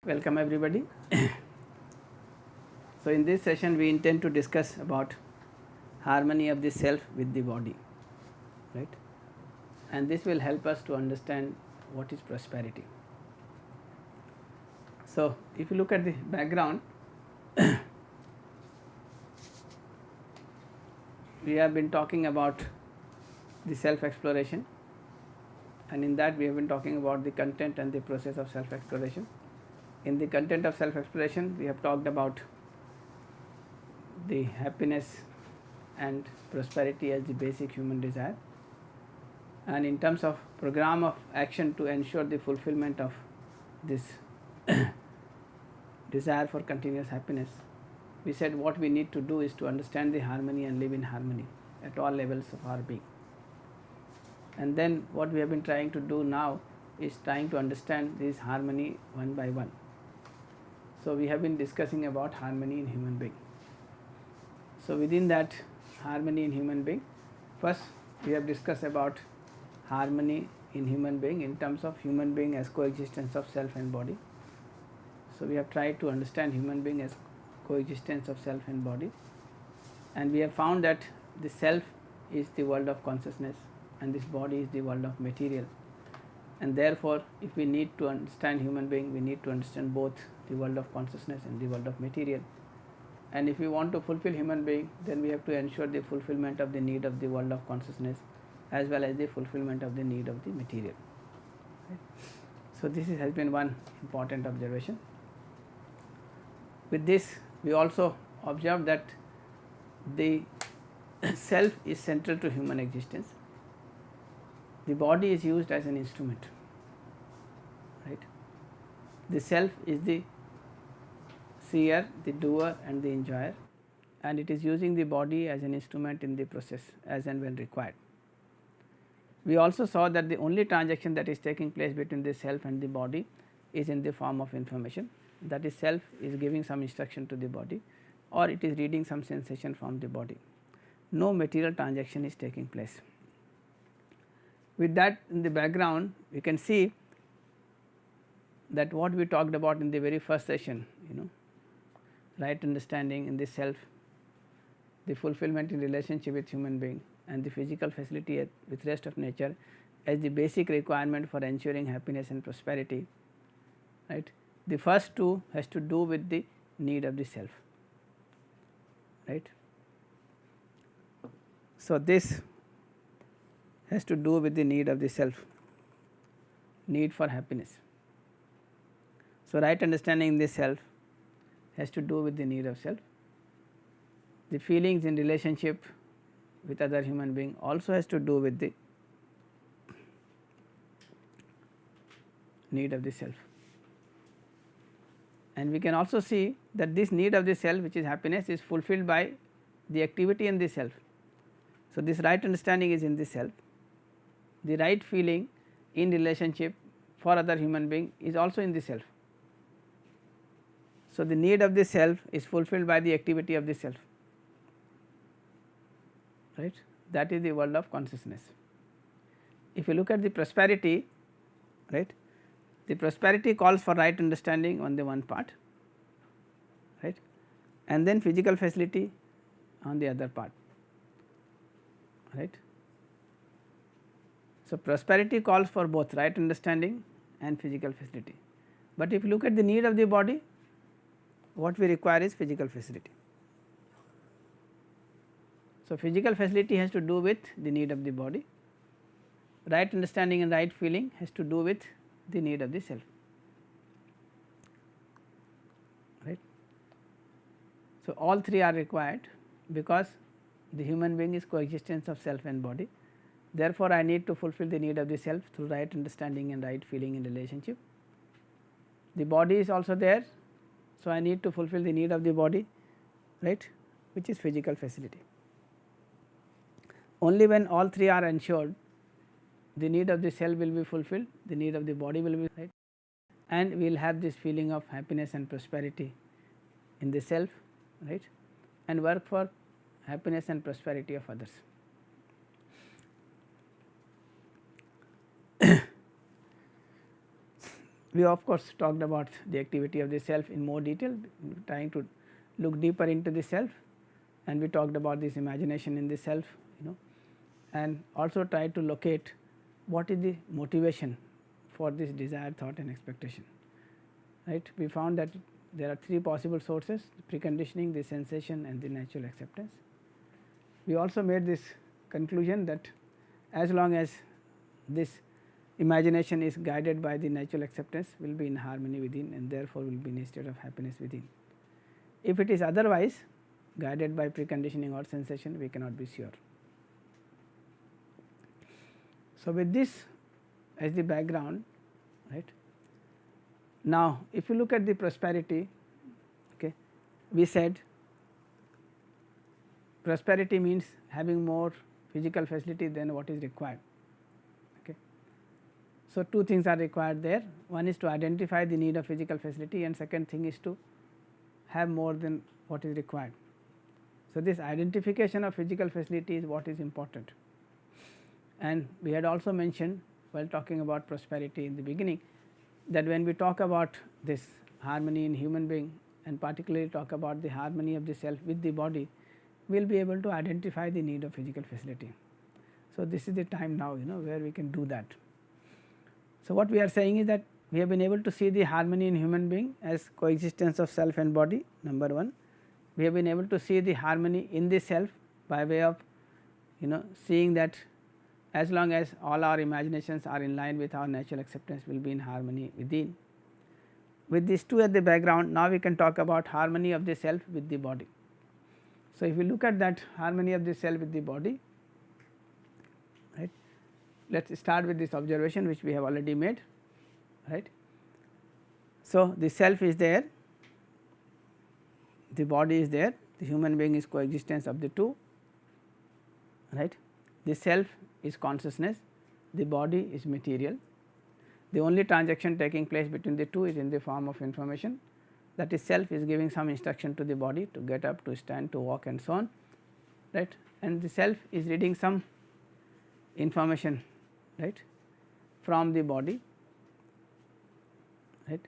Welcome everybody. So, in this session we intend to discuss about harmony of the self with the body, right, and this will help us to understand what is prosperity. So, if you look at the background, we have been talking about the self exploration, and in that we have been talking about the content and the process of self exploration. In the content of self exploration, we have talked about the happiness and prosperity as the basic human desire, and in terms of program of action to ensure the fulfillment of this desire for continuous happiness, we said what we need to do is to understand the harmony and live in harmony at all levels of our being. And then what we have been trying to do now is trying to understand this harmony one by one. So, we have been discussing about harmony in human being. So, within that harmony in human being, first we have discussed about harmony in human being in terms of human being as coexistence of self and body. So, we have tried to understand human being as coexistence of self and body, and we have found that the self is the world of consciousness and this body is the world of material, and therefore, if we need to understand human being, we need to understand both the world of consciousness and the world of material. And if we want to fulfill human being, then we have to ensure the fulfillment of the need of the world of consciousness as well as the fulfillment of the need of the material. Right. So, this has been one important observation. With this, we also observed that the self is central to human existence. The body is used as an instrument, right. The self is the seer, the doer and the enjoyer, and it is using the body as an instrument in the process as and when required. We also saw that the only transaction that is taking place between the self and the body is in the form of information, that is self is giving some instruction to the body or it is reading some sensation from the body. No material transaction is taking place. With that in the background, we can see that what we talked about in the very first session, right understanding in the self, the fulfillment in relationship with human being and the physical facility with rest of nature as the basic requirement for ensuring happiness and prosperity, right. The first two has to do with the need of the self, right. So, this has to do with the need of the self, need for happiness. So, right understanding the self has to do with the need of self. The feelings in relationship with other human being also has to do with the need of the self. And we can also see that this need of the self, which is happiness, is fulfilled by the activity in the self. So, this right understanding is in the self. The right feeling in relationship for other human being is also in the self. So, the need of the self is fulfilled by the activity of the self, right. That is the world of consciousness. If you look at the prosperity, right, the prosperity calls for right understanding on the one part, right, and then physical facility on the other part, right. So, prosperity calls for both right understanding and physical facility, but if you look at the need of the body, what we require is physical facility. So, physical facility has to do with the need of the body, right understanding and right feeling has to do with the need of the self, right. So, all three are required because the human being is coexistence of self and body. Therefore, I need to fulfill the need of the self through right understanding and right feeling in relationship. The body is also there, so I need to fulfill the need of the body, right, which is physical facility. Only when all three are ensured, the need of the self will be fulfilled, the need of the body will be, right, and we will have this feeling of happiness and prosperity in the self, right, and work for happiness and prosperity of others. We of course talked about the activity of the self in more detail, trying to look deeper into the self, and we talked about this imagination in the self, and also tried to locate what is the motivation for this desired thought and expectation. Right? We found that there are three possible sources: preconditioning, the sensation, and the natural acceptance. We also made this conclusion that as long as this imagination is guided by the natural acceptance, will be in harmony within, and therefore, will be in a state of happiness within. If it is otherwise guided by preconditioning or sensation, we cannot be sure. So, with this as the background, right. Now, if you look at the prosperity, okay, we said prosperity means having more physical facility than what is required. Okay. So, two things are required there. One is to identify the need of physical facility, and second thing is to have more than what is required. So, this identification of physical facility is what is important. And we had also mentioned while talking about prosperity in the beginning, that when we talk about this harmony in human being, and particularly talk about the harmony of the self with the body, we will be able to identify the need of physical facility. So, this is the time now where we can do that. So, what we are saying is that we have been able to see the harmony in human being as coexistence of self and body, number one. We have been able to see the harmony in the self by way of seeing that as long as all our imaginations are in line with our natural acceptance, will be in harmony within. With these two at the background, now we can talk about harmony of the self with the body. So, if we look at that harmony of the self with the body, right, let us start with this observation which we have already made. Right. So, the self is there, the body is there, the human being is coexistence of the two. Right. The self is consciousness, the body is material. The only transaction taking place between the two is in the form of information, that is self is giving some instruction to the body to get up, to stand, to walk, and so on, right, and the self is reading some information, right, from the body. Right.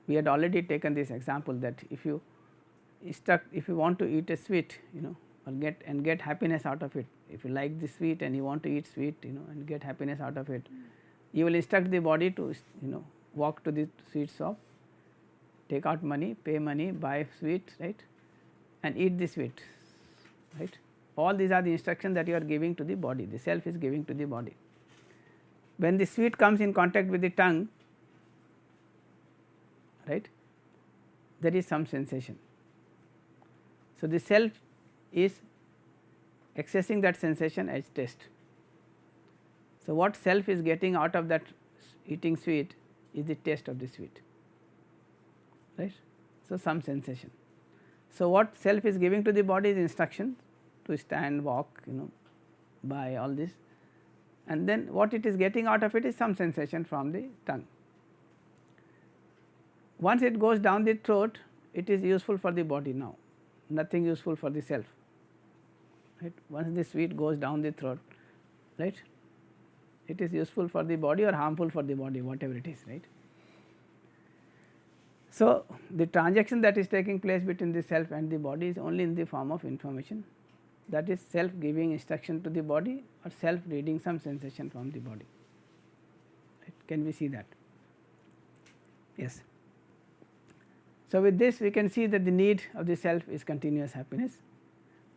We had already taken this example that if you want to eat a sweet, or get happiness out of it, if you like the sweet and you want to eat sweet, and get happiness out of it, you will instruct the body to walk to the sweet shop, take out money, pay money, buy sweet, right, and eat the sweet, right. All these are the instructions that you are giving to the body, the self is giving to the body. When the sweet comes in contact with the tongue, right, there is some sensation. So, the self is accessing that sensation as taste. So, what self is getting out of that eating sweet is the taste of the sweet, right. So, some sensation. So, what self is giving to the body is instruction to stand, walk, buy all this, and then what it is getting out of it is some sensation from the tongue. Once it goes down the throat, it is useful for the body now, nothing useful for the self. Right. Once the sweet goes down the throat, right, it is useful for the body or harmful for the body, whatever it is, right. So, the transaction that is taking place between the self and the body is only in the form of information, that is self giving instruction to the body or self reading some sensation from the body. Right. Can we see that? Yes. So, with this we can see that the need of the self is continuous happiness,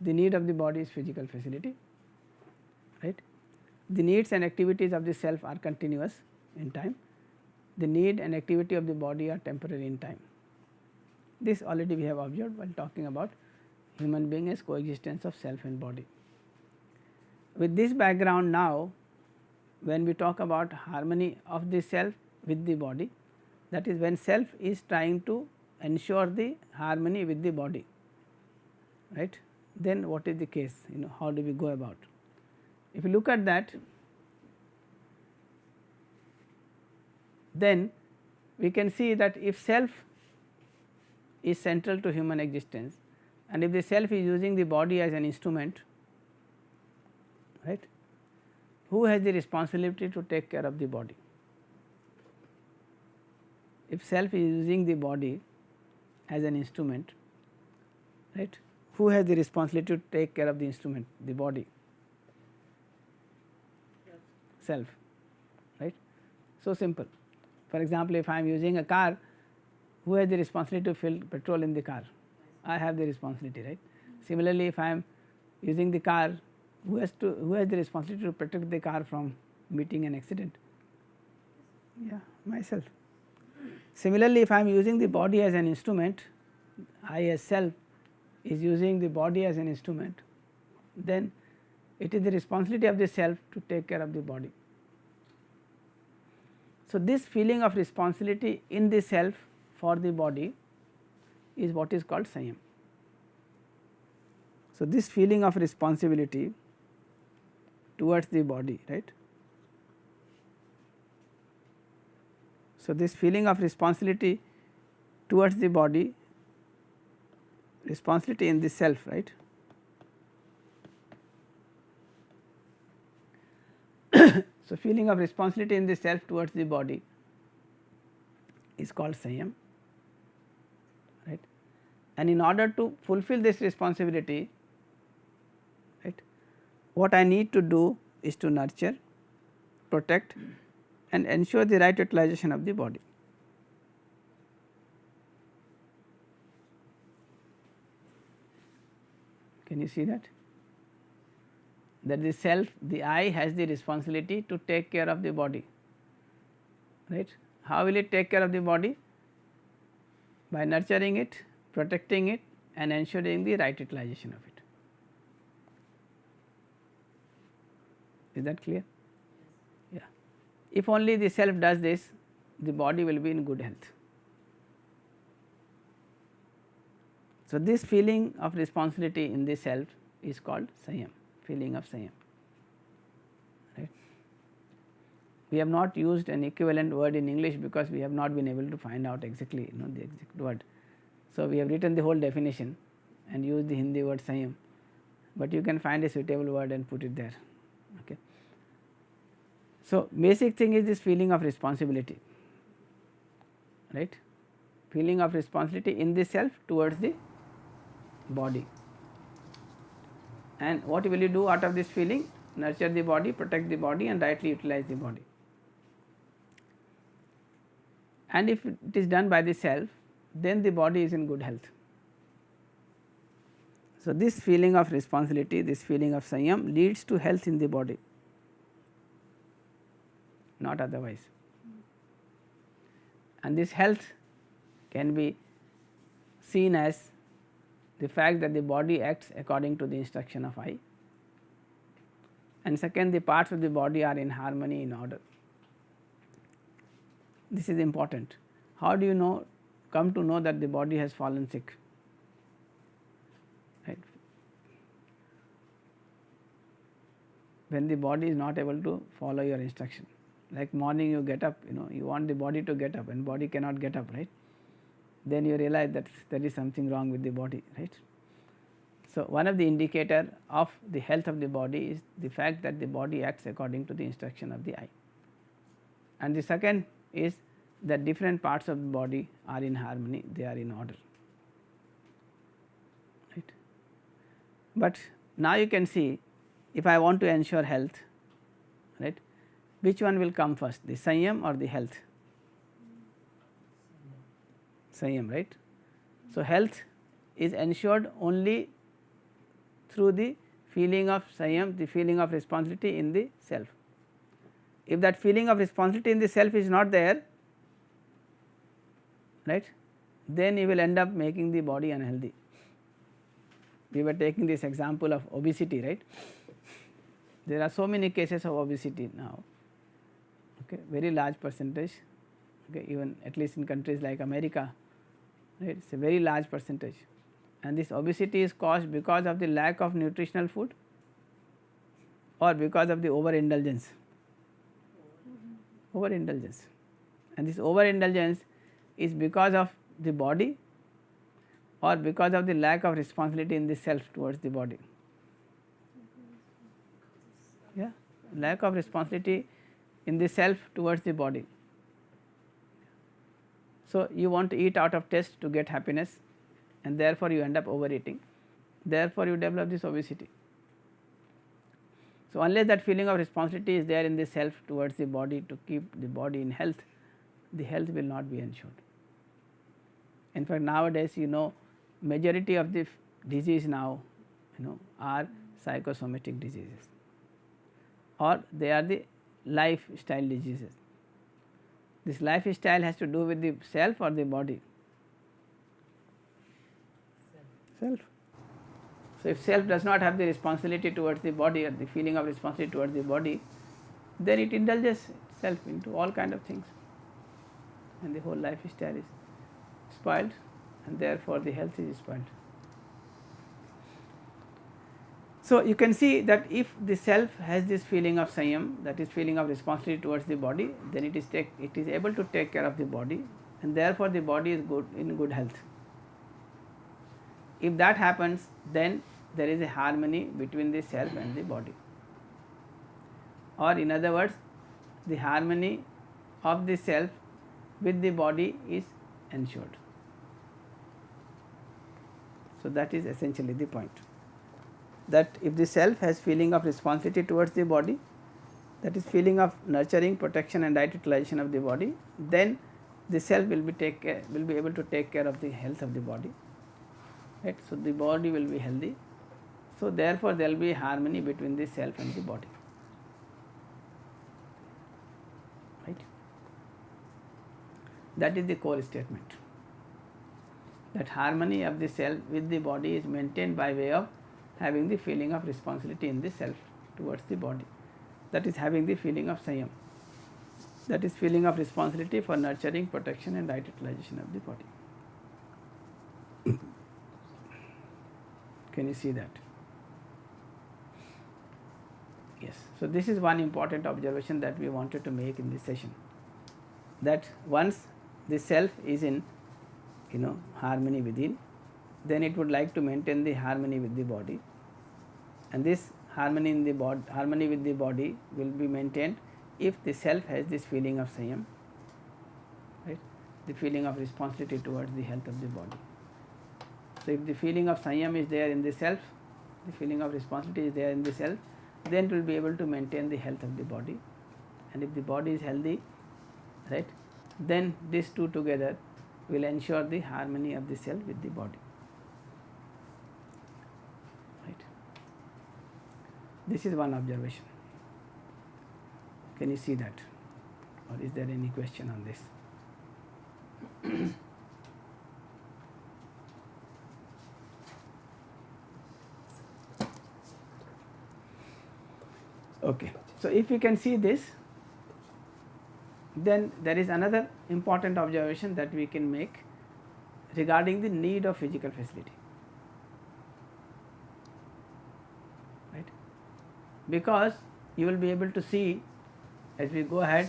the need of the body is physical facility, right. The needs and activities of the self are continuous in time, the need and activity of the body are temporary in time. This already we have observed while talking about human being as coexistence of self and body. With this background now, when we talk about harmony of the self with the body, that is when self is trying to ensure the harmony with the body, right, then what is the case, how do we go about? If you look at that, then we can see that if self is central to human existence and if the self is using the body as an instrument, right, who has the responsibility to take care of the body? if self is using the body as an instrument, right, who has the responsibility to take care of the instrument, the body? Self, right. So simple. For example, if I am using a car, who has the responsibility to fill petrol in the car? I have the responsibility, right. Similarly, if I am using the car, who has the responsibility to protect the car from meeting an accident? Yeah, myself. Similarly, if I am using the body as an instrument, I as self is using the body as an instrument, then it is the responsibility of the self to take care of the body. So, this feeling of responsibility in the self for the body is what is called Samyam. So, this feeling of responsibility towards the body, right. So, this feeling of responsibility towards the body, responsibility in the self, right. So, feeling of responsibility in the self towards the body is called Samyam, right. And in order to fulfill this responsibility, right, what I need to do is to nurture, protect and ensure the right utilization of the body. Can you see that? That the self, the I has the responsibility to take care of the body, right. How will it take care of the body? By nurturing it, protecting it and ensuring the right utilization of it. Is that clear? Yeah. If only the self does this, the body will be in good health. So, this feeling of responsibility in the self is called Samyam, feeling of Samyam, right. We have not used an equivalent word in English because we have not been able to find out exactly the exact word. So, we have written the whole definition and used the Hindi word Samyam, but you can find a suitable word and put it there. Okay. So, basic thing is this feeling of responsibility, right, feeling of responsibility in the self towards the body. And what will you do out of this feeling? Nurture the body, protect the body and rightly utilize the body. And if it is done by the self, then the body is in good health. So, this feeling of responsibility, this feeling of Samyam leads to health in the body, not otherwise. And this health can be seen as the fact that the body acts according to the instruction of I, and second, the parts of the body are in harmony, in order. This is important. How do you come to know that the body has fallen sick? Right. When the body is not able to follow your instruction, like morning you get up, you want the body to get up and body cannot get up, right. Then you realize that there is something wrong with the body, right. So, one of the indicator of the health of the body is the fact that the body acts according to the instruction of the I, and the second is that different parts of the body are in harmony, they are in order, right. But now you can see, if I want to ensure health, right, which one will come first, the Samyam or the health? Samyam, right. So, health is ensured only through the feeling of Samyam, the feeling of responsibility in the self. If that feeling of responsibility in the self is not there, right, then you will end up making the body unhealthy. We were taking this example of obesity, right. There are so many cases of obesity now, okay, very large percentage, okay, even at least in countries like America, right, it is a very large percentage, and this obesity is caused because of the lack of nutritional food or because of the overindulgence. Overindulgence, and this overindulgence is because of the body or because of the lack of responsibility in the self towards the body. Yeah, lack of responsibility in the self towards the body. So, you want to eat out of taste to get happiness, and therefore, you end up overeating, therefore, you develop this obesity. So, unless that feeling of responsibility is there in the self towards the body to keep the body in health, the health will not be ensured. In fact, nowadays majority of the disease now are psychosomatic diseases, or they are the lifestyle diseases. This lifestyle has to do with the self or the body? Self. So, if self does not have the responsibility towards the body or the feeling of responsibility towards the body, then it indulges itself into all kind of things, and the whole lifestyle is spoiled, and therefore, the health is spoiled. So, you can see that if the self has this feeling of Samyam, that is feeling of responsibility towards the body, then it is able to take care of the body, and therefore, the body is in good health. If that happens, then there is a harmony between the self and the body, or in other words, the harmony of the self with the body is ensured. So, that is essentially the point, that if the self has feeling of responsibility towards the body, that is feeling of nurturing, protection and right utilization of the body, then the self will be able to take care of the health of the body, right. So, the body will be healthy. So, therefore, there will be harmony between the self and the body, right. That is the core statement, that harmony of the self with the body is maintained by way of having the feeling of responsibility in the self towards the body, that is having the feeling of Samyam, that is feeling of responsibility for nurturing, protection and right utilization of the body. Can you see that? Yes. So, this is one important observation that we wanted to make in this session, that once the self is in harmony within, then it would like to maintain the harmony with the body, and this harmony with the body will be maintained if the self has this feeling of Samyam, right, the feeling of responsibility towards the health of the body. So, if the feeling of Samyam is there in the self, the feeling of responsibility is there in the self, then it will be able to maintain the health of the body, and if the body is healthy, right, then these two together will ensure the harmony of the self with the body, right. This is one observation. Can you see that, or is there any question on this? Okay. So, if you can see this, then there is another important observation that we can make regarding the need of physical facility, right, because you will be able to see as we go ahead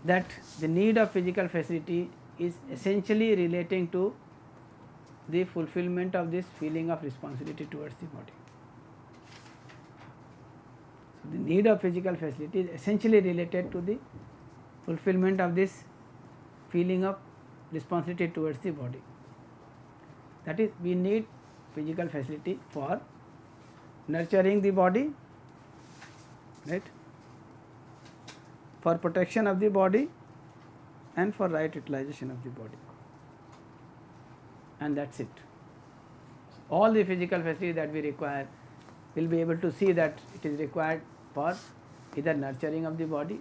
that the need of physical facility is essentially relating to the fulfillment of this feeling of responsibility towards the body. So, the need of physical facility is essentially related to the fulfillment of this feeling of responsibility towards the body. That is, we need physical facility for nurturing the body, right, for protection of the body and for right utilization of the body, and that is it. All the physical facility that we require, we will be able to see that it is required for either nurturing of the body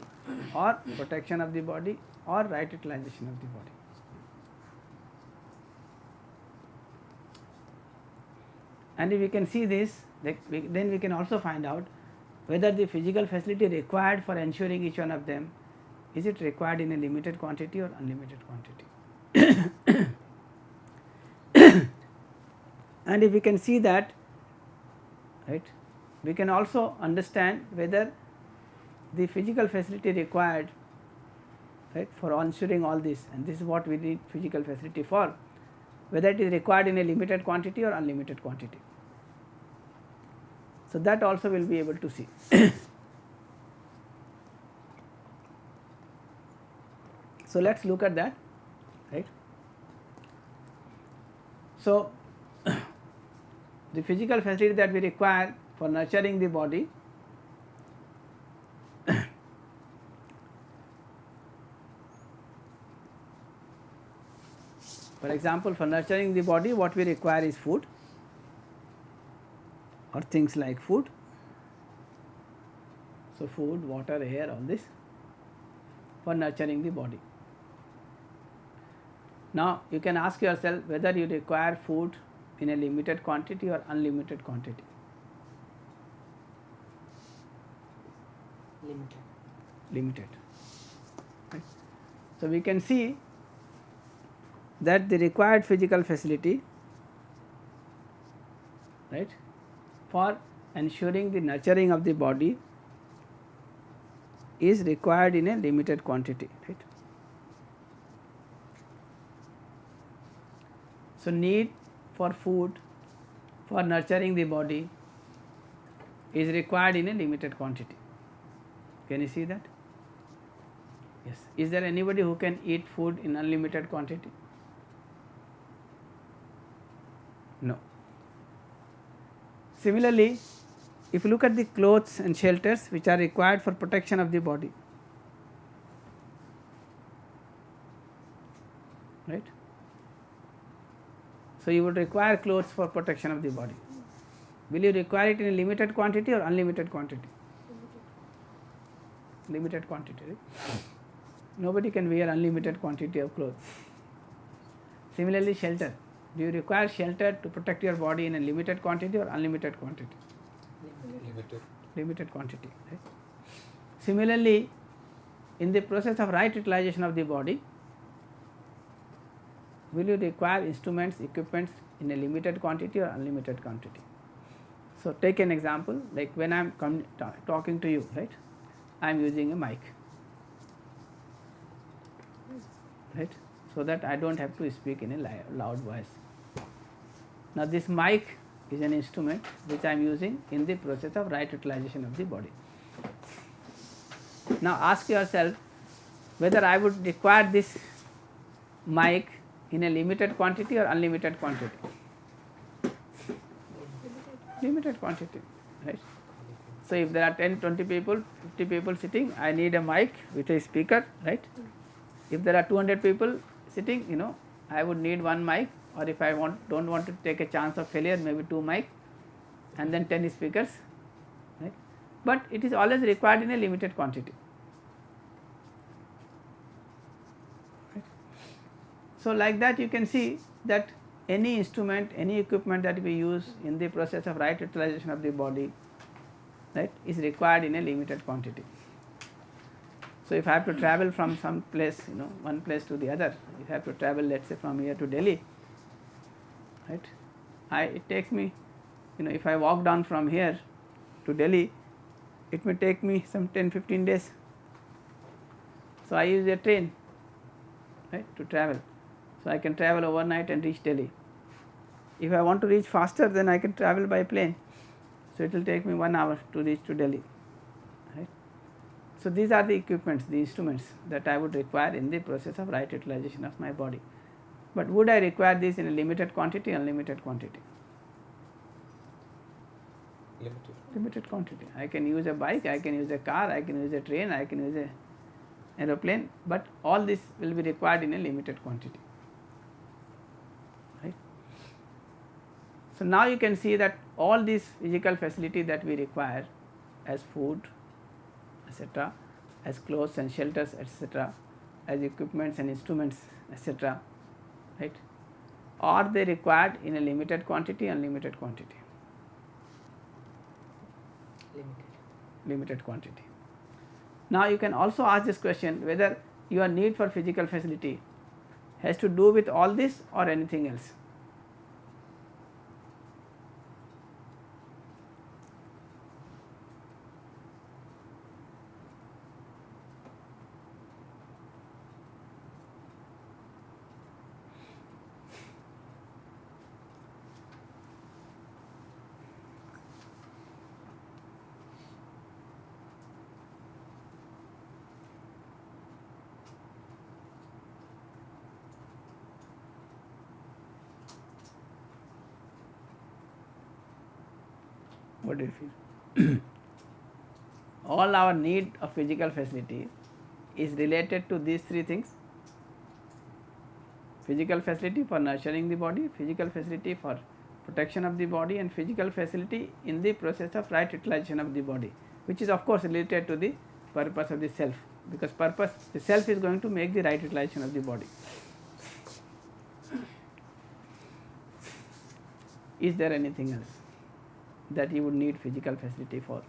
or protection of the body or right utilization of the body. And if we can see this, then we can also find out whether the physical facility required for ensuring each one of them, is it required in a limited quantity or unlimited quantity. And if we can see that, right, we can also understand whether the physical facility required, right, for ensuring all this, and this is what we need physical facility for, whether it is required in a limited quantity or unlimited quantity. So, that also we will be able to see. So, let us look at that, right. So, the physical facility that we require for nurturing the body for example, for nurturing the body what we require is food or things like food. So, food, water, air, all this for nurturing the body. Now, you can ask yourself whether you require food in a limited quantity or unlimited quantity. Limited. Right. So, we can see that the required physical facility, right, for ensuring the nurturing of the body is required in a limited quantity, right. So, need for food for nurturing the body is required in a limited quantity. Can you see that? Yes. Is there anybody who can eat food in unlimited quantity? No. Similarly, if you look at the clothes and shelters which are required for protection of the body, right. So, you would require clothes for protection of the body. Will you require it in a limited quantity or unlimited quantity? Limited quantity, right? Nobody can wear unlimited quantity of clothes. Similarly, shelter. Do you require shelter to protect your body in a limited quantity or unlimited quantity? Limited quantity, right? Similarly, in the process of right utilization of the body, will you require instruments, equipments in a limited quantity or unlimited quantity? So, take an example like when I am talking to you, right, I am using a mic, right, so that I do not have to speak in a loud voice. Now, this mic is an instrument which I am using in the process of right utilization of the body. Now, ask yourself whether I would require this mic in a limited quantity or unlimited quantity. Limited quantity, right. So, if there are 10, 20 people, 50 people sitting, I need a mic with a speaker, right. If there are 200 people sitting, I would need one mic, or if I do not want to take a chance of failure, maybe 2 mic and then 10 speakers, right. But it is always required in a limited quantity. Right. So, like that you can see that any instrument, any equipment that we use in the process of right utilization of the body, right, is required in a limited quantity. So, if I have to travel from some place, one place to the other, if I have to travel, let us say from here to Delhi, right, it takes me, if I walk down from here to Delhi, it may take me some 10-15 days. So, I use a train, right, to travel. So, I can travel overnight and reach Delhi. If I want to reach faster, then I can travel by plane. So, it will take me 1 hour to reach to Delhi, right. So, these are the equipments, the instruments that I would require in the process of right utilization of my body. But would I require this in a limited quantity, unlimited quantity? Limited quantity. I can use a bike, I can use a car, I can use a train, I can use a aeroplane, but all this will be required in a limited quantity, right. So, now you can see that all these physical facility that we require as food, etc., as clothes and shelters, etc., as equipments and instruments, etc., right, are they required in a limited quantity, unlimited quantity? Limited quantity. Now, you can also ask this question whether your need for physical facility has to do with all this or anything else. What do you feel? All our need of physical facility is related to these three things: physical facility for nurturing the body, physical facility for protection of the body, and physical facility in the process of right utilization of the body, which is of course related to the purpose of the self, because the self is going to make the right utilization of the body. Is there anything else that you would need physical facility for?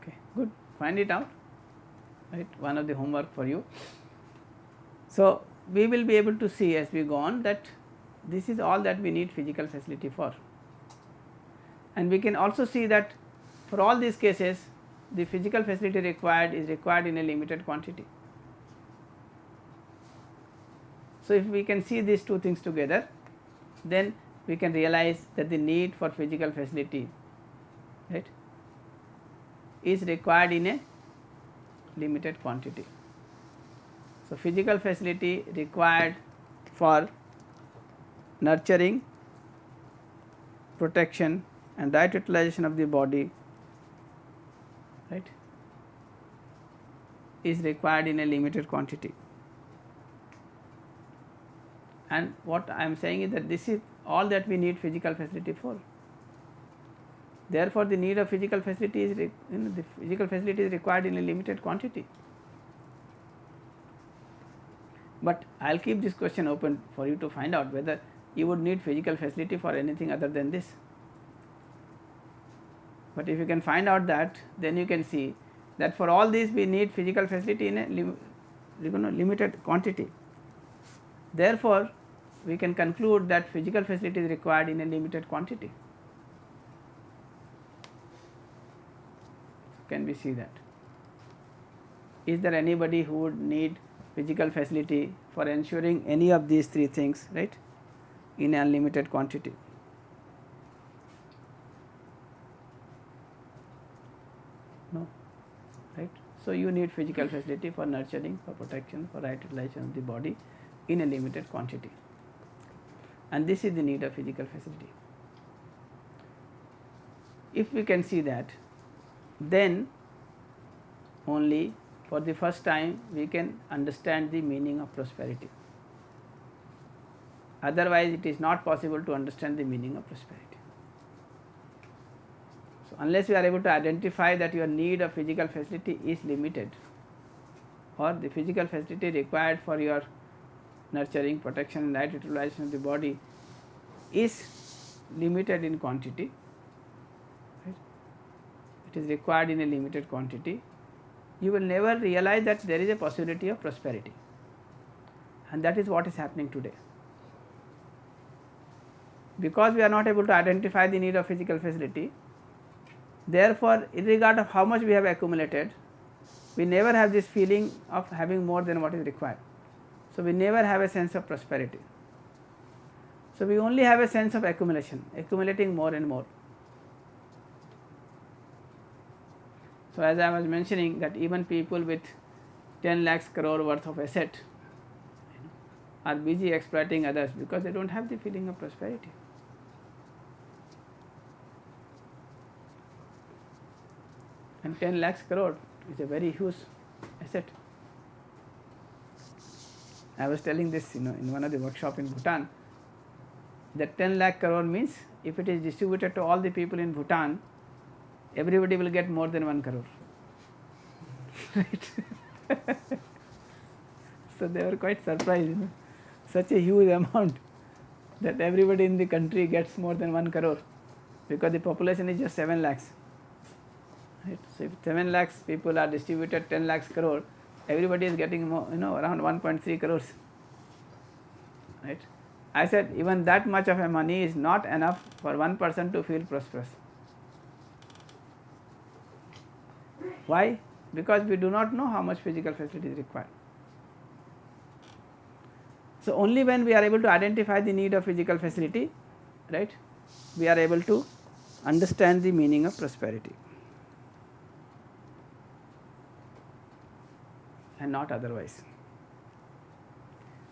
Okay, good. Find it out. Right, one of the homework for you. So, we will be able to see as we go on that this is all that we need physical facility for, and we can also see that for all these cases the physical facility required is required in a limited quantity. So, if we can see these two things together, then we can realize that the need for physical facility, right, is required in a limited quantity. So, physical facility required for nurturing, protection and right utilization of the body, right, is required in a limited quantity. And what I am saying is that this is all that we need physical facility for. Therefore, the need of physical facility is the physical facility is required in a limited quantity. But I will keep this question open for you to find out whether you would need physical facility for anything other than this. But if you can find out that, then you can see that for all these we need physical facility in a limited quantity. Therefore, we can conclude that physical facility is required in a limited quantity. Can we see that? Is there anybody who would need physical facility for ensuring any of these three things, right, in unlimited quantity? No, right. So, you need physical facility for nurturing, for protection, for right utilization of the body in a limited quantity, and this is the need of physical facility. If we can see that, then only for the first time we can understand the meaning of prosperity. Otherwise, it is not possible to understand the meaning of prosperity. So, unless you are able to identify that your need of physical facility is limited, or the physical facility required for your nurturing, protection and right utilization of the body is limited in quantity, right, it is required in a limited quantity, you will never realize that there is a possibility of prosperity, and that is what is happening today. Because we are not able to identify the need of physical facility, therefore, irregardless of how much we have accumulated, we never have this feeling of having more than what is required. So, we never have a sense of prosperity. So, we only have a sense of accumulation, accumulating more and more. So, as I was mentioning that even people with 10 lakhs crore worth of asset are busy exploiting others because they do not have the feeling of prosperity. And 10 lakhs crore is a very huge asset. I was telling this in one of the workshop in Bhutan, that 10 lakh crore means if it is distributed to all the people in Bhutan, everybody will get more than 1 crore. Right? So, they were quite surprised, such a huge amount that everybody in the country gets more than 1 crore, because the population is just 7 lakhs. Right? So, if 7 lakhs people are distributed 10 lakhs crore, everybody is getting more, around 1.3 crores. Right? I said even that much of a money is not enough for one person to feel prosperous. Why? Because we do not know how much physical facility is required. So, only when we are able to identify the need of physical facility, right, we are able to understand the meaning of prosperity, and not otherwise.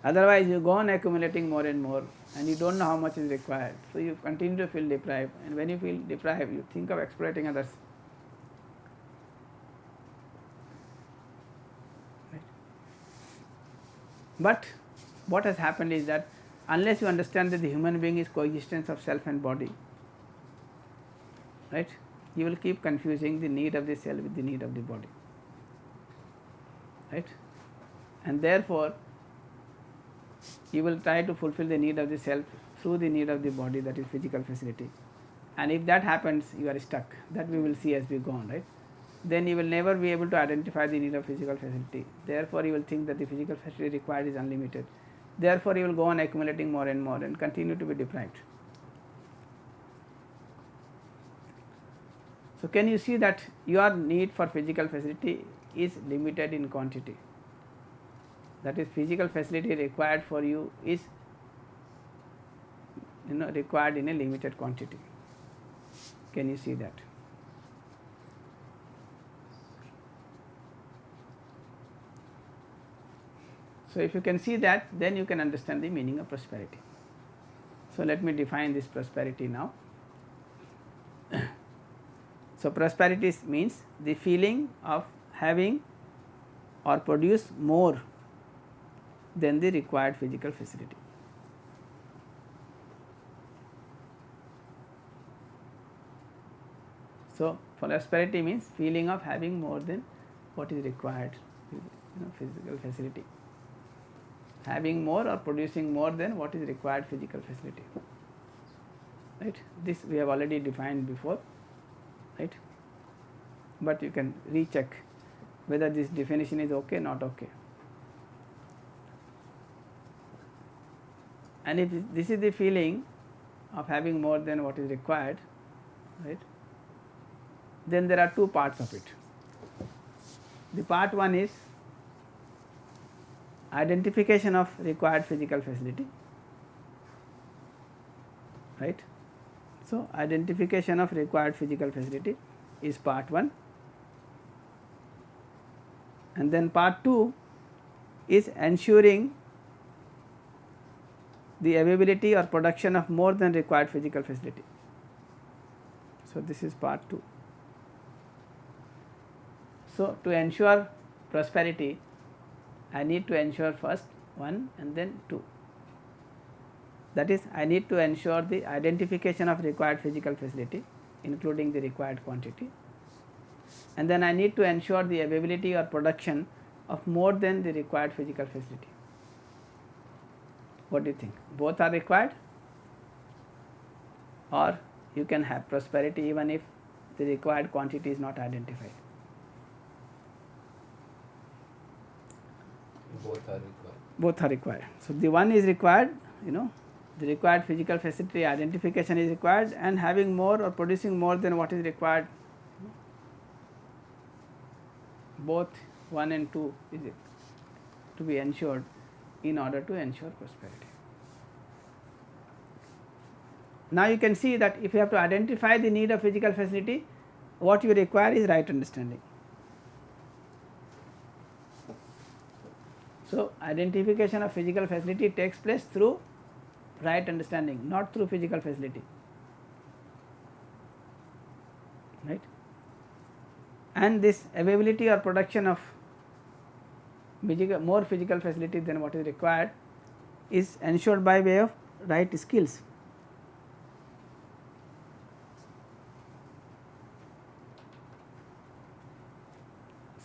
Otherwise, you go on accumulating more and more and you do not know how much is required. So, you continue to feel deprived, and when you feel deprived, you think of exploiting others. Right. But what has happened is that unless you understand that the human being is coexistence of self and body, right, you will keep confusing the need of the self with the need of the body, right, and therefore you will try to fulfill the need of the self through the need of the body, that is physical facility, and if that happens, you are stuck. That we will see as we go on, right. Then you will never be able to identify the need of physical facility. Therefore, you will think that the physical facility required is unlimited. Therefore, you will go on accumulating more and more and continue to be deprived. So, can you see that your need for physical facility is limited in quantity? That is, physical facility required for you is required in a limited quantity. Can you see that? So, if you can see that, then you can understand the meaning of prosperity. So, let me define this prosperity now. So, prosperity means the feeling of having or produce more than the required physical facility. So, prosperity means feeling of having more than what is required, physical facility. Having more or producing more than what is required physical facility, right. This we have already defined before, right, but you can recheck whether this definition is okay, not okay. And if this is the feeling of having more than what is required, right, then there are two parts of it. The part one is identification of required physical facility, right. So, identification of required physical facility is part 1, and then part 2 is ensuring the availability or production of more than required physical facility. So, this is part 2. So, to ensure prosperity, I need to ensure first 1 and then 2. That is, I need to ensure the identification of required physical facility, including the required quantity, and then I need to ensure the availability or production of more than the required physical facility. What do you think? Both are required, or you can have prosperity even if the required quantity is not identified? Both are required. Both are required. So, the one is required, the required physical facility identification is required, and having more or producing more than what is required, both 1 and 2 is to be ensured in order to ensure prosperity. Now, you can see that if you have to identify the need of physical facility, what you require is right understanding. So, identification of physical facility takes place through right understanding, not through physical facility, right. And this availability or production of more physical facility than what is required is ensured by way of right skills.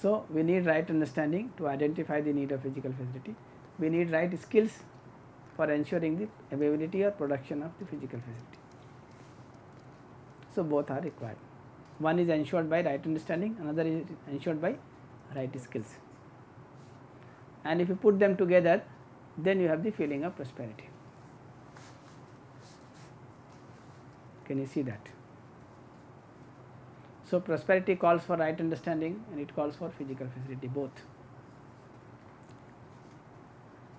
So, we need right understanding to identify the need of physical facility. We need right skills for ensuring the availability or production of the physical facility. So, both are required. One is ensured by right understanding, another is ensured by right skills. And if you put them together, then you have the feeling of prosperity. Can you see that? So, prosperity calls for right understanding and it calls for physical facility, both.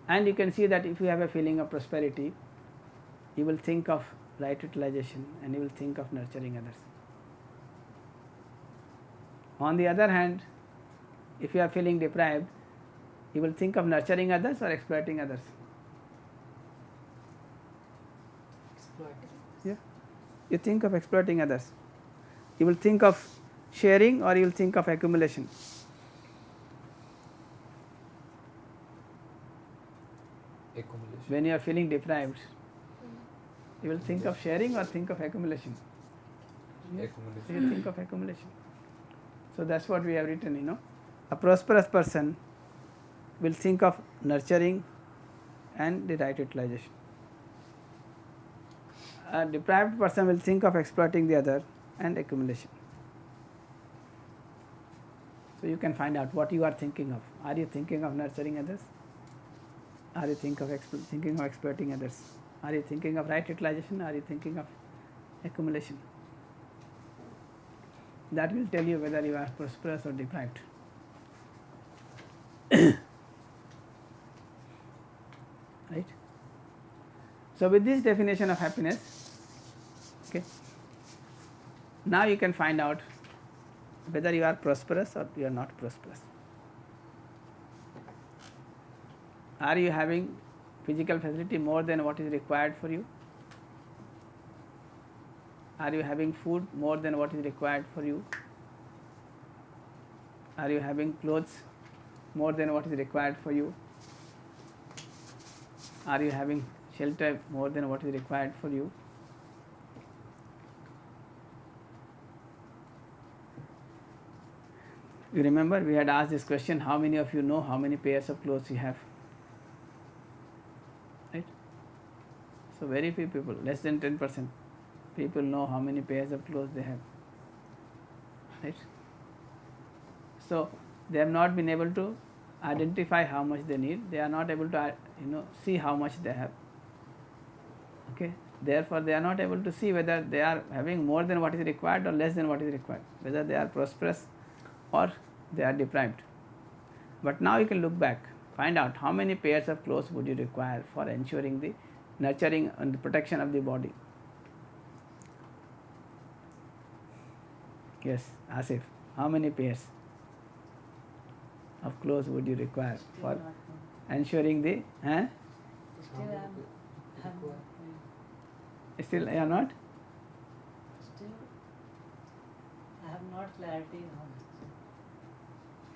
And you can see that if you have a feeling of prosperity, you will think of right utilization and you will think of nurturing others. On the other hand, if you are feeling deprived, you will think of nurturing others or exploiting others. Exploiting. Yeah, you think of exploiting others. You will think of sharing or you will think of accumulation. Accumulation. When you are feeling deprived, you will think of sharing or think of accumulation. Accumulation. You think of accumulation. So that's what we have written. A prosperous person will think of nurturing and the right utilization. A deprived person will think of exploiting the other and accumulation. So you can find out what you are thinking of. Are you thinking of nurturing others? Are you thinking of exploiting others? Are you thinking of right utilization? Are you thinking of accumulation? That will tell you whether you are prosperous or deprived. Right? So with this definition of happiness, okay, now you can find out whether you are prosperous or you are not prosperous. Are you having physical facility more than what is required for you? Are you having food more than what is required for you? Are you having clothes more than what is required for you? Are you having shelter more than what is required for you? You remember we had asked this question, how many of you know how many pairs of clothes you have? Right? So very few people, less than 10% people know how many pairs of clothes they have. Right? So they have not been able to identify how much they need. They are not able to see how much they have. Okay. Therefore, they are not able to see whether they are having more than what is required or less than what is required, whether they are prosperous or they are deprived. But now you can look back, find out how many pairs of clothes would you require for ensuring the nurturing and the protection of the body. Yes, Asif, how many pairs of clothes would you require for ensuring the Still you are not? Still, I have not clarity on it.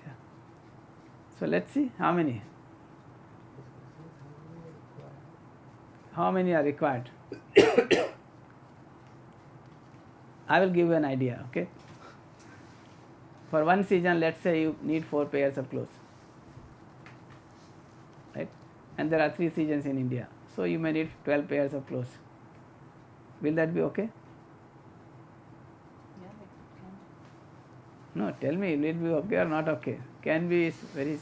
Yeah. So let's see how many. How many are required? I will give you an idea, okay? For one season, let's say you need 4 pairs of clothes, right? And there are 3 seasons in India, so you may need 12 pairs of clothes. Will that be okay? Yeah, it can. No, tell me, will it be okay or not okay? Can be is very,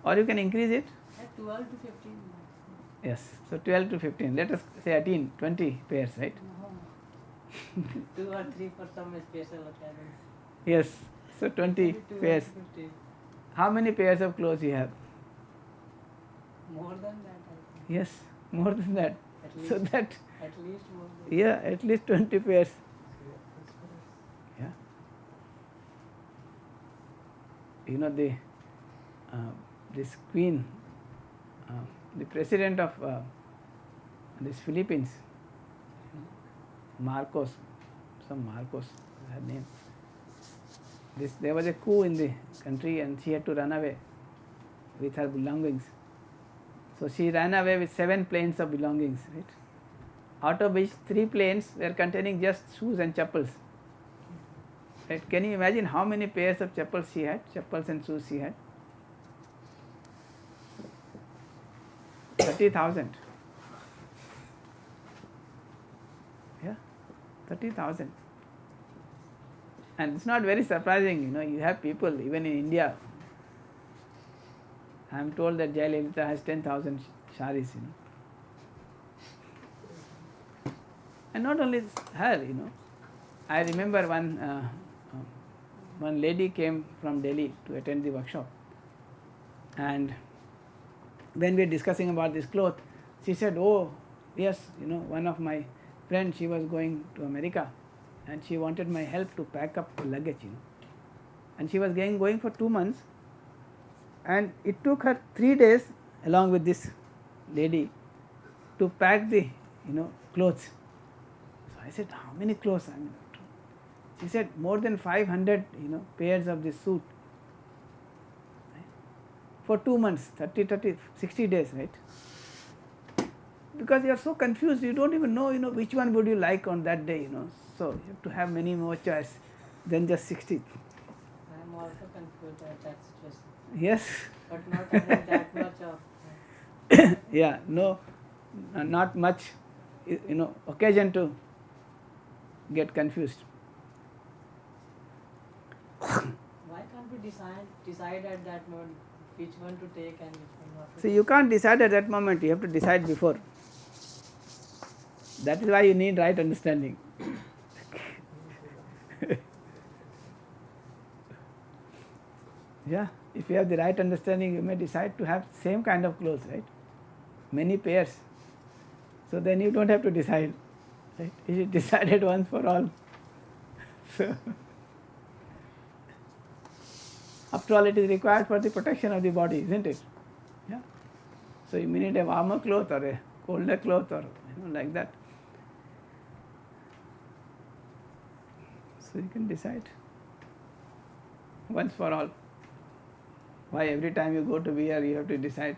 or you can increase it. At 12 to 15. Yes, so 12 to 15. Let us say 18, 20 pairs, right? No. 2 or 3 for some special occasions. Yes, so 20 Maybe 12 pairs. to 15. How many pairs of clothes you have? More than that, I think. Yes, more than that. At least, So that, at least more than yeah, at least 20 pairs. Yeah. You know this queen, the president of this Philippines, Marcos, some Marcos is her name. There was a coup in the country and she had to run away with her belongings. So she ran away with 7 planes of belongings, right? Out of which 3 planes were containing just shoes and chappals. Right? Can you imagine how many pairs of chappals she had? Chappals and shoes she had? 30,000. Yeah, 30,000. And it's not very surprising, you have people even in India. I am told that Jayalalitha has 10,000 saris, And not only her, I remember one lady came from Delhi to attend the workshop, and when we were discussing about this cloth, she said, oh yes, one of my friends, she was going to America and she wanted my help to pack up the luggage, and she was going for 2 months, and it took her 3 days along with this lady to pack the clothes. So I said, how many clothes? She said more than 500 pairs of this suit, right? For 2 months, 60 days, right? Because you are so confused, you don't even know which one would you like on that day, so you have to have many more choice than just 60. I am also confused at that situation. Yes. But not having that much of. Yeah, no, not much occasion to get confused. Why can't we decide at that moment which one to take and which one not to So you can't decide at that moment, you have to decide before. That is why you need right understanding. Yeah, if you have the right understanding, you may decide to have same kind of clothes, right? Many pairs. So then you don't have to decide, right? It is decided once for all. So after all, it is required for the protection of the body, isn't it? Yeah. So you may need a warmer cloth or a colder cloth or like that. So you can decide once for all. Why every time you go to wear you have to decide?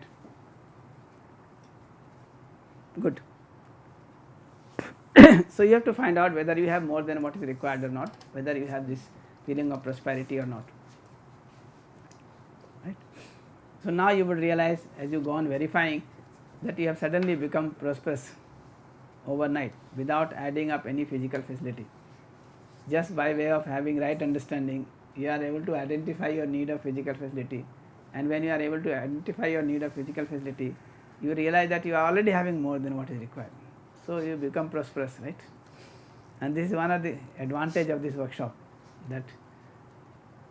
Good. So you have to find out whether you have more than what is required or not, whether you have this feeling of prosperity or not. Right? So now you would realize as you go on verifying that you have suddenly become prosperous overnight without adding up any physical facility. Just by way of having right understanding, you are able to identify your need of physical facility, and when you are able to identify your need of physical facility, you realize that you are already having more than what is required. So you become prosperous, right? And this is one of the advantage of this workshop, that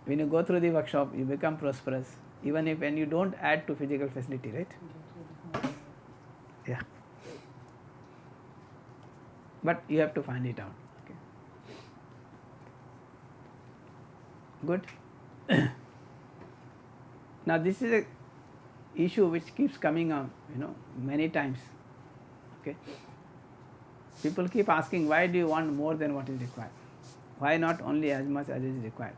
when you go through the workshop you become prosperous even if when you don't add to physical facility, right? Yeah. But you have to find it out. Okay. Good. Now this is a issue which keeps coming up, many times. Okay. People keep asking, why do you want more than what is required? Why not only as much as is required?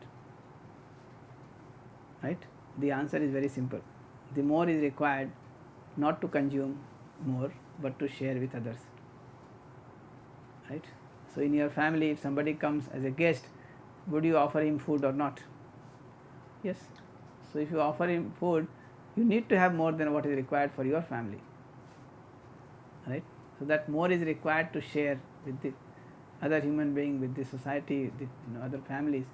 Right? The answer is very simple. The more is required not to consume more but to share with others. Right? So in your family, if somebody comes as a guest, would you offer him food or not? Yes. So if you offer him food, you need to have more than what is required for your family. Right? So that more is required to share with the other human being, with the society, the other families,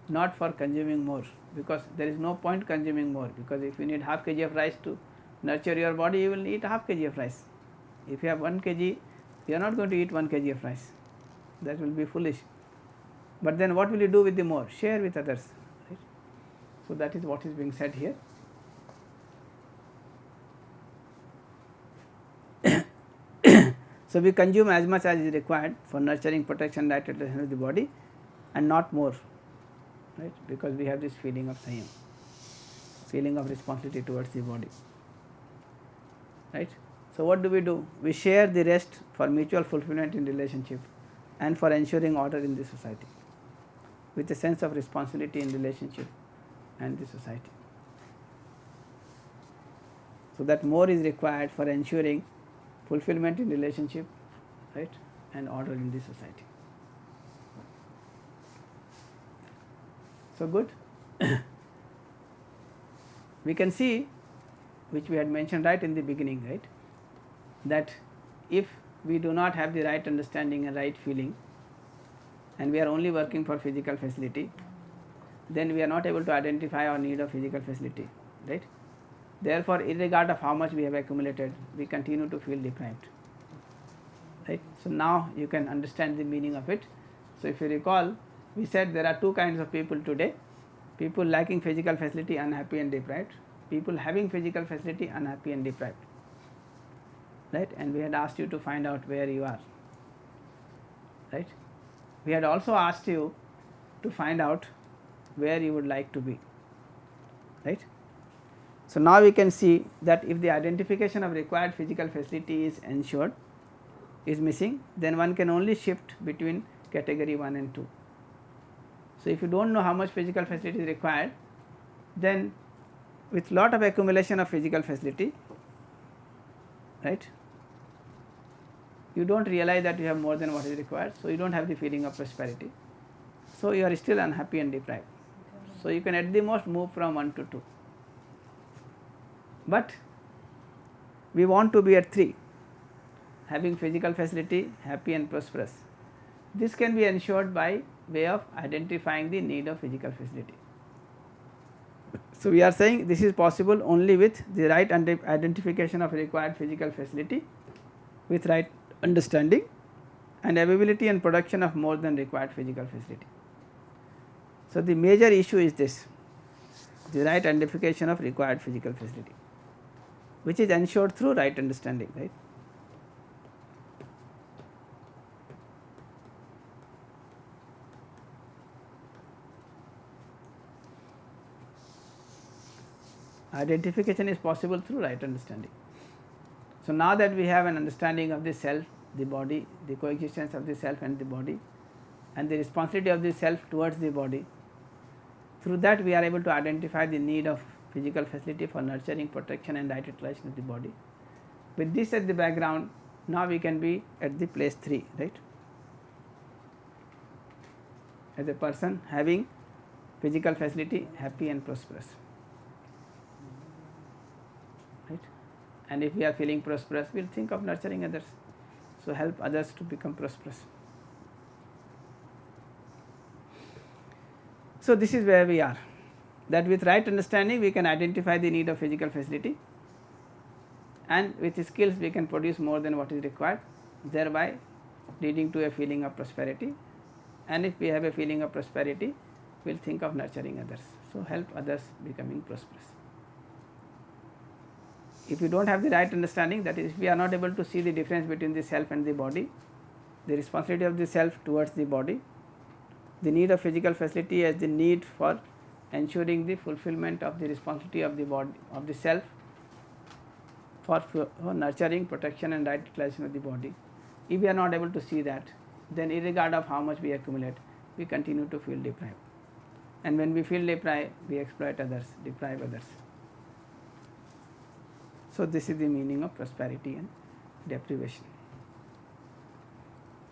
not for consuming more, because there is no point consuming more, because if you need half kg of rice to nurture your body, you will eat half kg of rice. If you have 1 kg, you are not going to eat 1 kg of rice. That will be foolish. But then what will you do with the more? Share with others. Right? So that is what is being said here. So we consume as much as is required for nurturing, protection, diet, nutrition of the body, and not more, right? Because we have this feeling of sayam, feeling of responsibility towards the body, right? So what do? We share the rest for mutual fulfillment in relationship and for ensuring order in the society, with a sense of responsibility in relationship and the society. So that more is required for ensuring fulfillment in relationship, right, and order in the society. So good. We can see, which we had mentioned right in the beginning, right, that if we do not have the right understanding and right feeling, and we are only working for physical facility, then we are not able to identify our need of physical facility, right? Therefore, irregardless of how much we have accumulated, we continue to feel deprived, right? So now you can understand the meaning of it. So if you recall, we said there are two kinds of people today: people lacking physical facility, unhappy and deprived, people having physical facility unhappy and deprived, right? And we had asked you to find out where you are, right? We had also asked you to find out where you would like to be, right? So, now we can see that if the identification of required physical facility is ensured, is missing, then one can only shift between category 1 and 2. So, if you do not know how much physical facility is required, then with lot of accumulation of physical facility, right, you do not realize that you have more than what is required. So, you do not have the feeling of prosperity. So, you are still unhappy and deprived. So, you can at the most move from 1 to 2, but we want to be at 3, having physical facility, happy and prosperous. This can be ensured by way of identifying the need of physical facility. So, we are saying this is possible only with the right identification of required physical facility, with right understanding and availability and production of more than required physical facility. So, the major issue is this, the right identification of required physical facility, which is ensured through right understanding, right. Identification is possible through right understanding. So, now that we have an understanding of the self, the body, the coexistence of the self and the body, and the responsibility of the self towards the body, through that we are able to identify the need of physical facility for nurturing, protection and right utilization of the body. With this as the background, now we can be at the place 3, right, as a person having physical facility, happy and prosperous, right. And if we are feeling prosperous, we will think of nurturing others, so help others to become prosperous. So, this is where we are, that with right understanding we can identify the need of physical facility, and with skills we can produce more than what is required, thereby leading to a feeling of prosperity. And if we have a feeling of prosperity, we will think of nurturing others, so help others becoming prosperous. If you do not have the right understanding, that is, if we are not able to see the difference between the self and the body, the responsibility of the self towards the body, the need of physical facility as the need for ensuring the fulfillment of the responsibility of the body, of the self for nurturing, protection and right utilization of the body. If we are not able to see that, then irregardless of how much we accumulate, we continue to feel deprived, and when we feel deprived, we exploit others, deprive others. So, this is the meaning of prosperity and deprivation.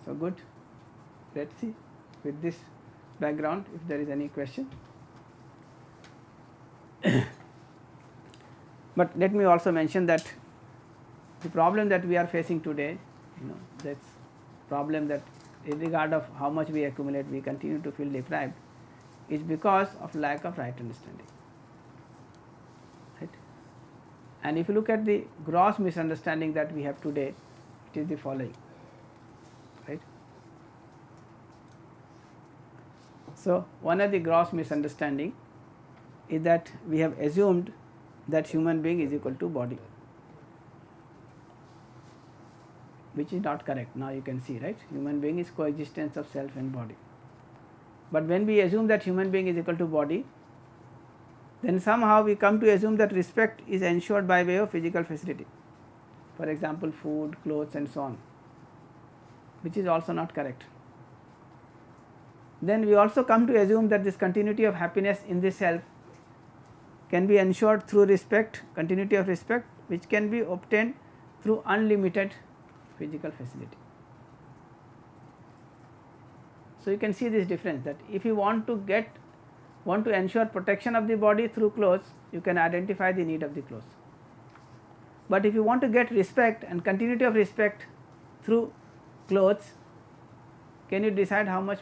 So, good. Let us see with this background if there is any question. But let me also mention that the problem that we are facing today, that is problem that irregardless of how much we accumulate, we continue to feel deprived, is because of lack of right understanding, right. And if you look at the gross misunderstanding that we have today, it is the following, right. So, one of the gross misunderstanding is that we have assumed that human being is equal to body, which is not correct. Now, you can see, right, human being is coexistence of self and body. But when we assume that human being is equal to body, then somehow we come to assume that respect is ensured by way of physical facility, for example, food, clothes and so on, which is also not correct. Then we also come to assume that this continuity of happiness in the self can be ensured through respect, continuity of respect, which can be obtained through unlimited physical facility. So, you can see this difference, that if you want to ensure protection of the body through clothes, you can identify the need of the clothes. But if you want to get respect and continuity of respect through clothes, can you decide how much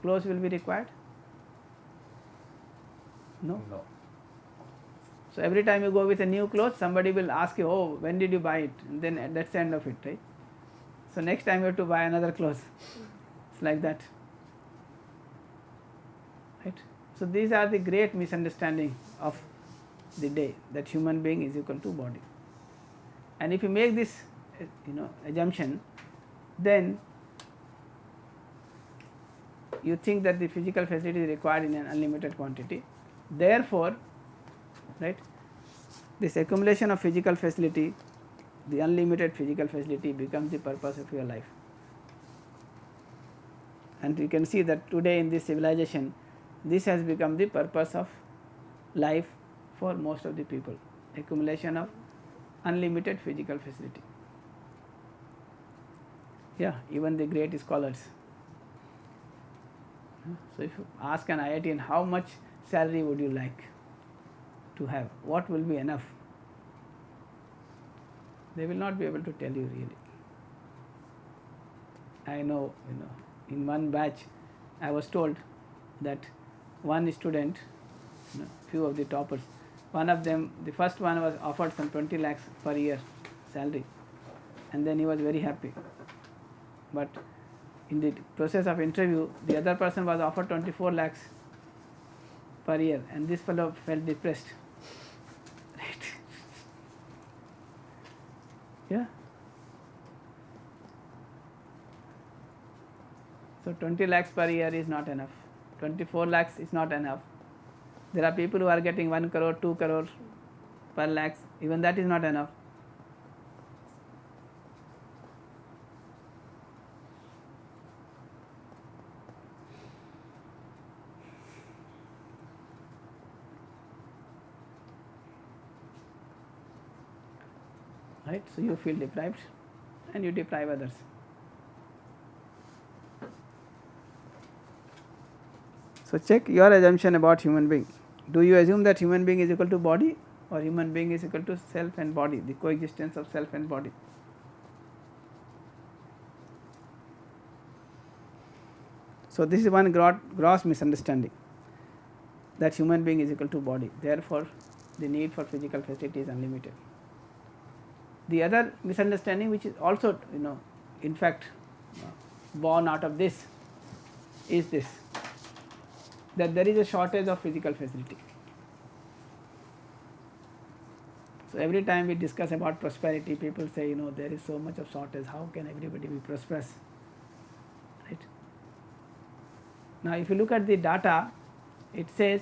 clothes will be required? No. So, every time you go with a new clothes, somebody will ask you, oh, when did you buy it, and then that is the end of it, right. So, next time you have to buy another clothes, it is like that, right. So, these are the great misunderstanding of the day, that human being is equal to body. And if you make this assumption, then you think that the physical facility is required in an unlimited quantity. Therefore, right, this accumulation of physical facility, the unlimited physical facility, becomes the purpose of your life. And you can see that today in this civilization, this has become the purpose of life for most of the people, accumulation of unlimited physical facility. Yeah, even the great scholars. So, if you ask an IITian how much salary would you like to have, what will be enough, they will not be able to tell you really. I know, in one batch I was told that one student, few of the toppers, one of them, the first one was offered some 20 lakhs per year salary, and then he was very happy. But in the process of interview, the other person was offered 24 lakhs per year, and this fellow felt depressed. Right? Yeah. So 20 lakhs per year is not enough. 24 lakhs is not enough. There are people who are getting 1 crore, 2 crore per lakhs. Even that is not enough. Right? So you feel deprived and you deprive others. So check your assumption about human being. Do you assume that human being is equal to body, or human being is equal to self and body, the coexistence of self and body? So this is one gross misunderstanding, that human being is equal to body. Therefore, the need for physical facility is unlimited. The other misunderstanding, which is also in fact born out of this, is this, that there is a shortage of physical facility. So every time we discuss about prosperity, people say, there is so much of shortage, how can everybody be prosperous? Right? Now if you look at the data, it says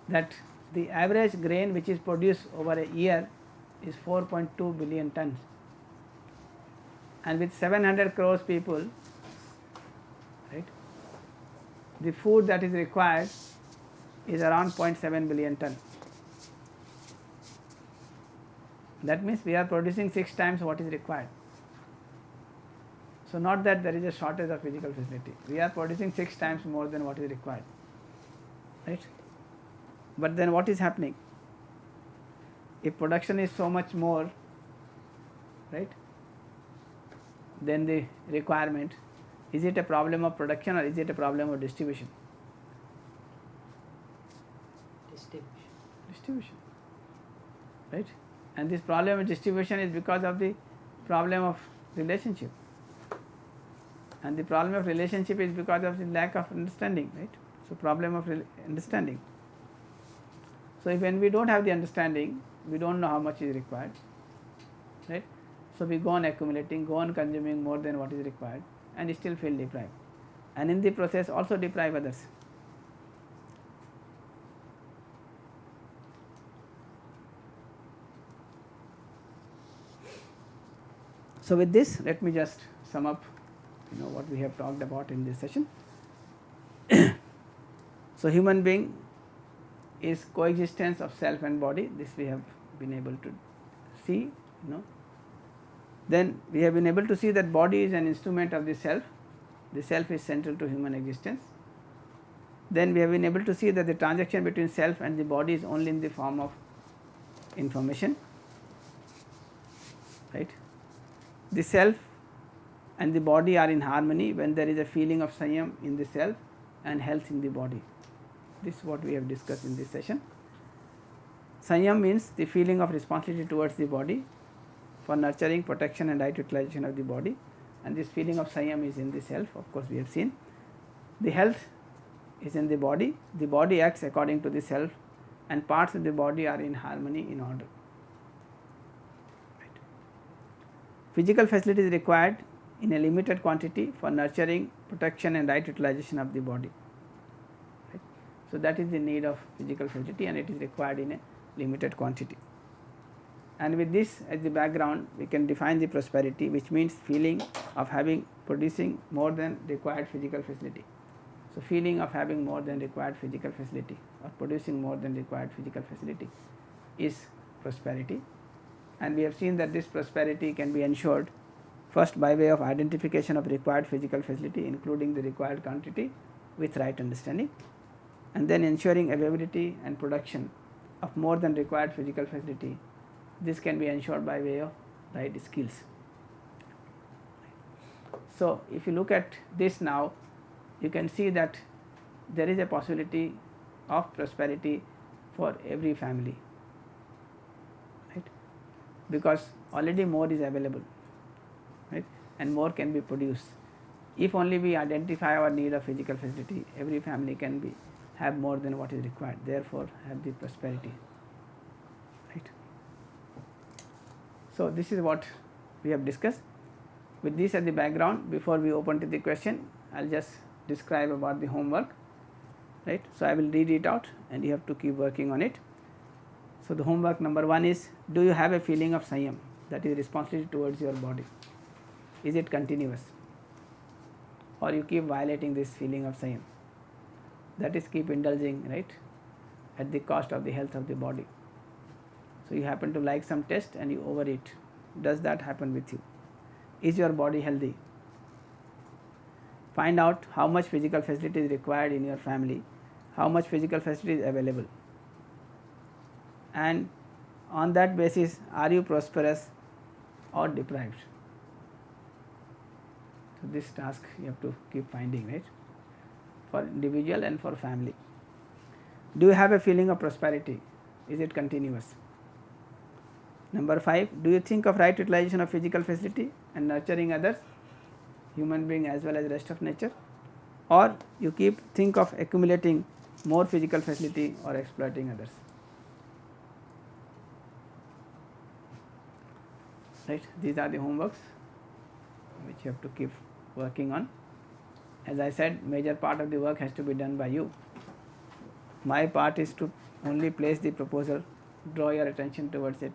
that the average grain which is produced over a year is 4.2 billion tons, and with 700 crores people, right, the food that is required is around 0.7 billion ton. That means we are producing 6 times what is required. So not that there is a shortage of physical facility, we are producing 6 times more than what is required, right? But then what is happening? If production is so much more, right, than the requirement, is it a problem of production or is it a problem of distribution? Distribution, right? And this problem of distribution is because of the problem of relationship, and the problem of relationship is because of the lack of understanding, right? So problem of understanding. So when we don't have the understanding, we don't know how much is required, right? So we go on accumulating, go on consuming more than what is required, and still feel deprived, and in the process also deprive others. So with this, let me just sum up what we have talked about in this session. So human being is coexistence of self and body. This we have been able to see. Then we have been able to see that body is an instrument of the self. The self is central to human existence. Then we have been able to see that the transaction between self and the body is only in the form of information, right? The self and the body are in harmony when there is a feeling of sanyam in the self and health in the body. This is what we have discussed in this session. Sanyam means the feeling of responsibility towards the body for nurturing, protection and right utilization of the body, and this feeling of sanyam is in the self, of course we have seen. The health is in the body acts according to the self and parts of the body are in harmony, in order. Right. Physical facility is required in a limited quantity for nurturing, protection and right utilization of the body. Right. So, that is the need of physical facility, and it is required in a limited quantity. And with this as the background, we can define the prosperity, which means feeling of producing more than required physical facility. So, feeling of having more than required physical facility or producing more than required physical facility is prosperity, and we have seen that this prosperity can be ensured first by way of identification of required physical facility, including the required quantity with right understanding, and then ensuring availability and production of more than required physical facility. This can be ensured by way of right skills. So, if you look at this now, you can see that there is a possibility of prosperity for every family, right, because already more is available, right, and more can be produced. If only we identify our need of physical facility, every family can have more than what is required, therefore have the prosperity, right. So, this is what we have discussed. With this as the background, before we open to the question, I will just describe about the homework, right. So, I will read it out and you have to keep working on it. So, the homework number 1 is, do you have a feeling of Sanyam, that is responsibility towards your body? Is it continuous, or you keep violating this feeling of Sanyam? That is, keep indulging, right, at the cost of the health of the body. So, you happen to like some taste and you overeat. Does that happen with you? Is your body healthy? Find out how much physical facility is required in your family, how much physical facility is available, and on that basis, are you prosperous or deprived? So, this task you have to keep finding, right, for individual and for family. Do you have a feeling of prosperity? Is it continuous? Number 5, do you think of right utilization of physical facility and nurturing others, human being as well as rest of nature, or you think of accumulating more physical facility or exploiting others, right. These are the homeworks which you have to keep working on. As I said, major part of the work has to be done by you. My part is to only place the proposal, draw your attention towards it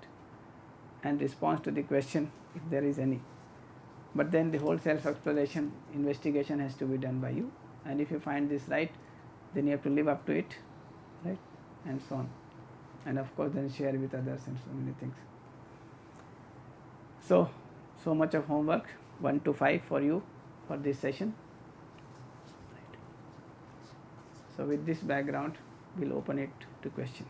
and respond to the question if there is any, but then the whole self exploration investigation has to be done by you, and if you find this right, then you have to live up to it, right, and so on, and of course then share with others and so many things. So much of homework 1 to 5 for you for this session, right. So with this background, we will open it to question.